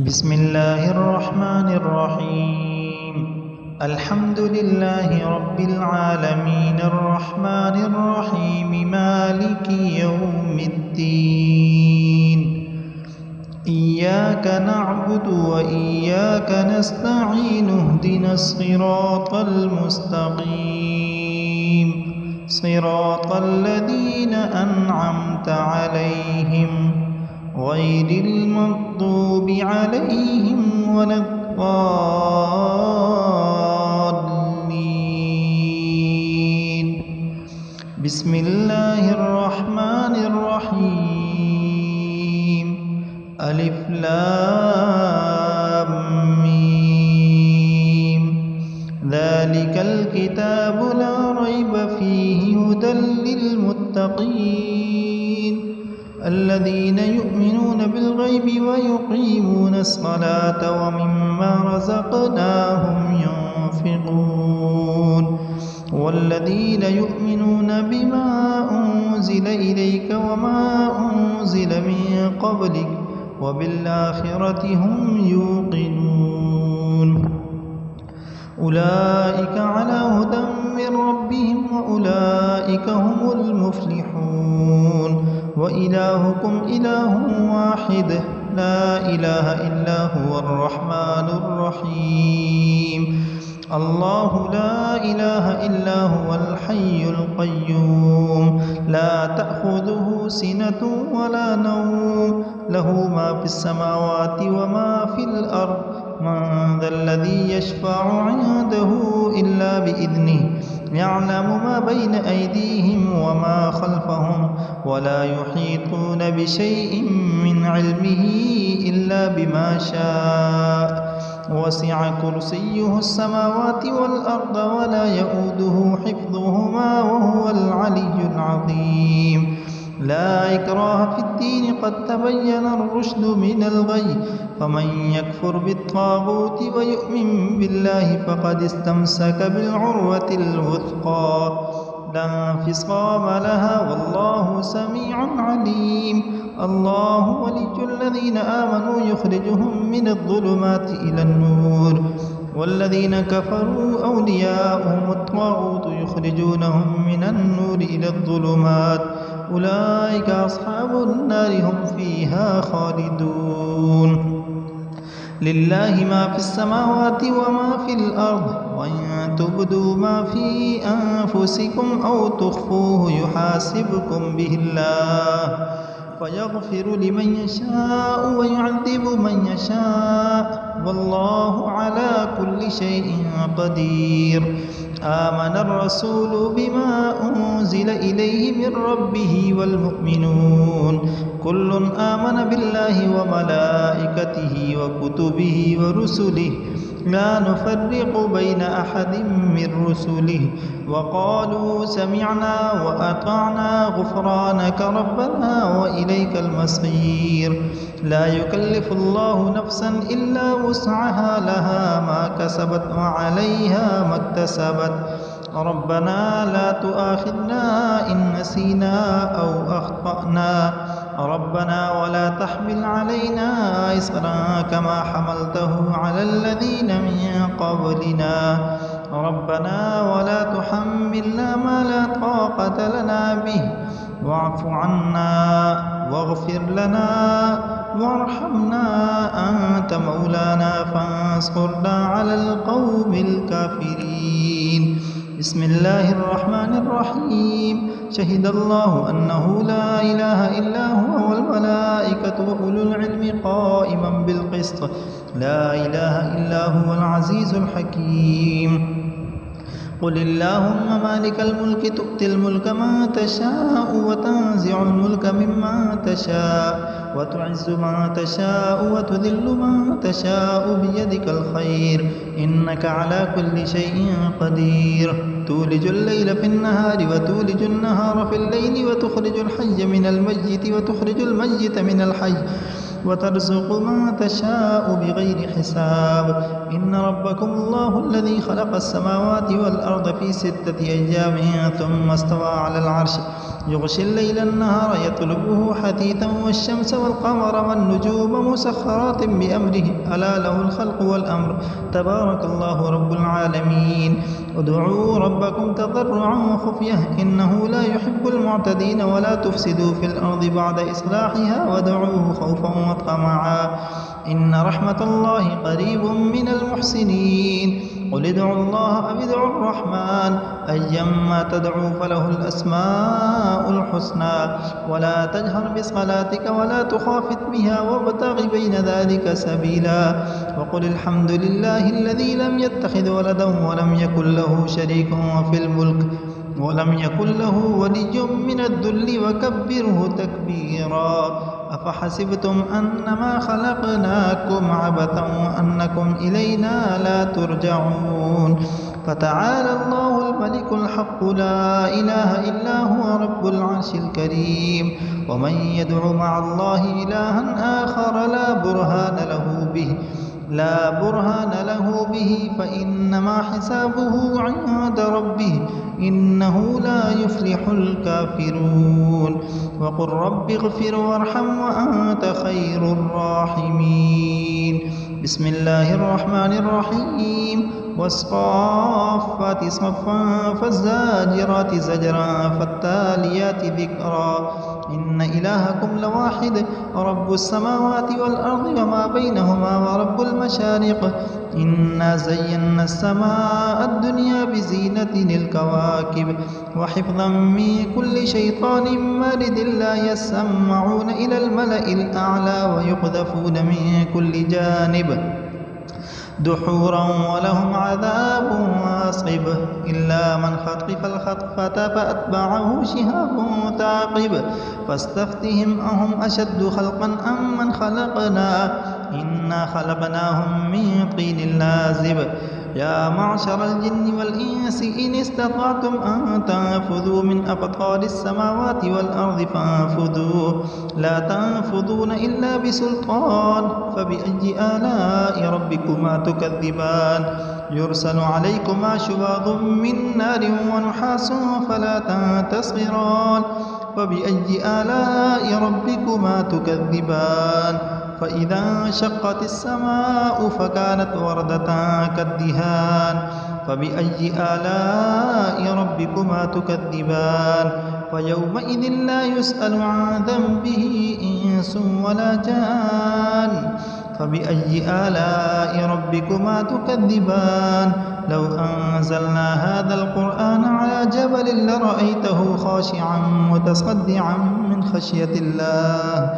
بسم الله الرحمن الرحيم. الحمد لله رب العالمين الرحمن الرحيم مالك يوم الدين. إياك نعبد وإياك نستعين اهدنا الصراط المستقيم صراط الذين أنعمت عليهم غير المغضوب عليهم ولا الضالين. بسم الله الرحمن الرحيم. ألف لام ميم. ذلك الكتاب لا ريب فيه هدى للمتقين الذين يؤمنون بالغيب ويقيمون الصلاة ومما رزقناهم ينفقون والذين يؤمنون بما أنزل إليك وما أنزل من قبلك وبالآخرة هم يوقنون. أولئك على هدى من ربهم وأولئك هم المفلحون. وإلهكم إله واحد لا إله إلا هو الرحمن الرحيم. الله لا إله إلا هو الحي القيوم لا تأخذه سنة ولا نوم له ما في السماوات وما في الأرض من ذا الذي يشفع عنده إلا بإذنه يعلم ما بين أيديهم وما خلفهم ولا يحيطون بشيء من علمه إلا بما شاء وسع كرسيه السماوات والأرض ولا يؤوده حفظهما وهو العلي العظيم. لا إكراه في الدين قد تبين الرشد من الغي فمن يكفر بالطاغوت ويؤمن بالله فقد استمسك بالعروة الوثقى لا انفصام لها والله سميع عليم. الله ولي الذين آمنوا يخرجهم من الظلمات إلى النور والذين كفروا أولياؤهم الطاغوت يخرجونهم من النور إلى الظلمات أولئك أصحاب النار هم فيها خالدون. لله ما في السماوات وما في الأرض وإن تبدوا ما في أنفسكم أو تخفوه يحاسبكم به الله فيغفر لمن يشاء ويعذب من يشاء والله على كل شيء قدير. آمن الرسول بما أنزل إليه من ربه والمؤمنون كل آمن بالله وملائكته وكتبه ورسله لا نفرق بين أحد من رسله وقالوا سمعنا وأطعنا غفرانك ربنا وإليك المصير. لا يكلف الله نفسا إلا وسعها لها ما كسبت وعليها ما اكتسبت ربنا لا تؤاخذنا إن نسينا أو أخطأنا ربنا ولا تحمل علينا إصرا كما حملته على الذين من قبلنا ربنا ولا تحملنا ما لا طاقة لنا به واعف عنا واغفر لنا وارحمنا أنت مولانا فانصرنا على القوم الكافرين. بسم الله الرحمن الرحيم. شهد الله أنه لا إله إلا هو والملائكة وأولو العلم قائما بالقسط لا إله إلا هو العزيز الحكيم. قل اللهم مالك الملك تؤتي الملك من تشاء وتنزع الملك ممن تشاء وتعز من تشاء وتذل من تشاء بيدك الخير إنك على كل شيء قدير. تولج الليل في النهار وتولج النهار في الليل وتخرج الحي من الميت وتخرج الميت من الحي وترزق من تشاء بغير حساب إن ربكم الله الذي خلق السماوات والأرض في 6 أيام ثم استوى على العرش يغشي الليل النهار يطلبه حثيثا والشمس والقمر والنجوم مسخرات بأمره ألا له الخلق والأمر تبارك الله رب العالمين ادعوا ربكم تضرعا وخفية إنه لا يحب المعتدين ولا تفسدوا في الأرض بعد إصلاحها وادعوه خوفا وطمعا إن رحمة الله قريب من المحسنين قل ادعوا الله أو ادعوا الرحمن أيما تدعوا فله الأسماء الحسنى ولا تجهر بصلاتك ولا تخافت بها وابتغ بين ذلك سبيلا وقل الحمد لله الذي لم يتخذ ولدا ولم يكن له شريك في الملك ولم يكن له ولي من الذل وكبره تكبيرا أفحسبتم أنما خلقناكم عبثا وأنكم إلينا لا ترجعون فتعالى الله الملك الحق لا إله إلا هو رب العرش الكريم ومن يدع مع الله إلها آخر لا برهان له به فإنما حسابه عند ربه إنه لا يفلح الكافرون وقل رب اغفر وارحم وأنت خير الراحمين بسم الله الرحمن الرحيم والصافات صفا فالزاجرات زجرا فالتاليات ذكرا إن إلهكم لواحد رب السماوات والأرض وما بينهما ورب المشارق إنا زينا السماء الدنيا بزينة الكواكب وحفظا من كل شيطان مارد لا يسمعون إلى الملأ الأعلى ويقذفون من كل جانب دحورا ولهم عذاب واصب إلا من خطف الخطفة فأتبعه شهاب ثاقب فاستفتهم أهم أشد خلقا أم من خلقنا إنا خلقناهم من طين لازب يا معشر الجن والإنس إن استطعتم أن تنفذوا من أقطار السماوات والأرض فانفذوا لا تنفذون إلا بسلطان فبأي آلاء ربكما تكذبان يرسل عليكما شواظ من نار ونحاس فلا تنتصران فبأي آلاء ربكما تكذبان فإذا انشقت السماء فكانت وردة كالدهان فبأي آلاء ربكما تكذبان فيومئذ لا يسأل عن ذنبه إنس ولا جان فبأي آلاء ربكما تكذبان لو أنزلنا هذا القرآن على جبل لرأيته خاشعا متصدعا من خشية الله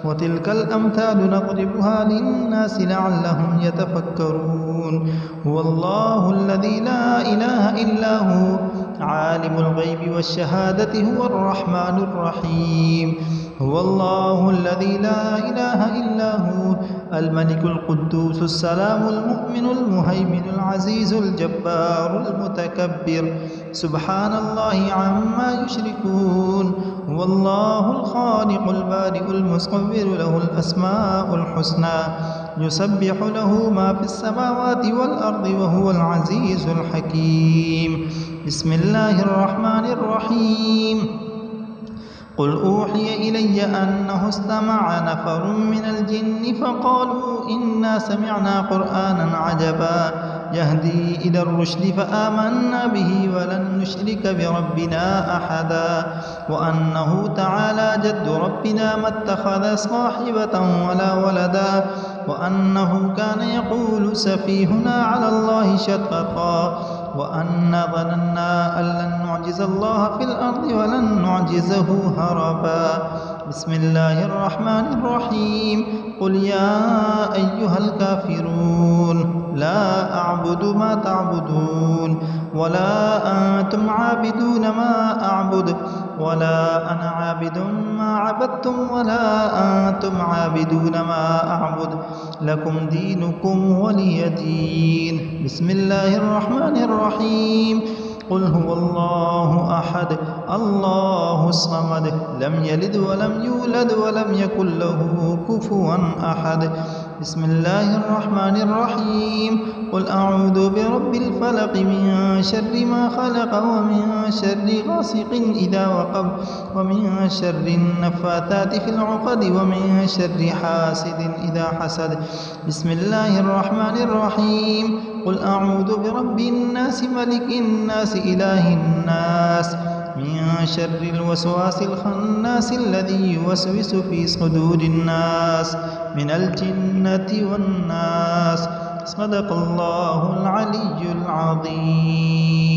وتلك الأمثال نضربها للناس لعلهم يتفكرون هو الله الذي لا إله إلا هو عالم الغيب والشهادة هو الرحمن الرحيم هو الله الذي لا إله إلا هو الملك القدوس السلام المؤمن المهيمن العزيز الجبار المتكبر سبحان الله عما يشركون هو الله الخالق البارئ المصور له الأسماء الحسنى يسبح له ما في السماوات والأرض وهو العزيز الحكيم بسم الله الرحمن الرحيم قل أوحي إلي أنه استمع نفر من الجن فقالوا إنا سمعنا قرآنا عجبا يهدي إلى الرشد فآمنا به ولن نشرك بربنا أحدا وأنه تعالى جد ربنا ما اتخذ صاحبة ولا ولدا وأنه كان يقول سفيهنا على الله شططا وأنا ظننا أن لن نعجز الله في الأرض ولن نعجزه هربا بسم الله الرحمن الرحيم قل يا أيها الكافرون لا أعبد ما تعبدون ولا أنتم عابدون ما أعبد ولا أنا عابد ما عبدتم ولا أنتم عابدون ما أعبد لكم دينكم ولي دين بسم الله الرحمن الرحيم قل هو الله أحد الله الصمد لم يلد ولم يولد ولم يكن له كفوا أحد بسم الله الرحمن الرحيم قل أعوذ برب الفلق من شر ما خلق ومن شر غاسق إذا وقب ومن شر النفاثات في العقد ومن شر حاسد إذا حسد بسم الله الرحمن الرحيم قل أعوذ برب الناس ملك الناس إله الناس من شر الوسواس الخناس الذي يوسوس في صدور الناس من الجنة والناس. صدق الله العلي العظيم.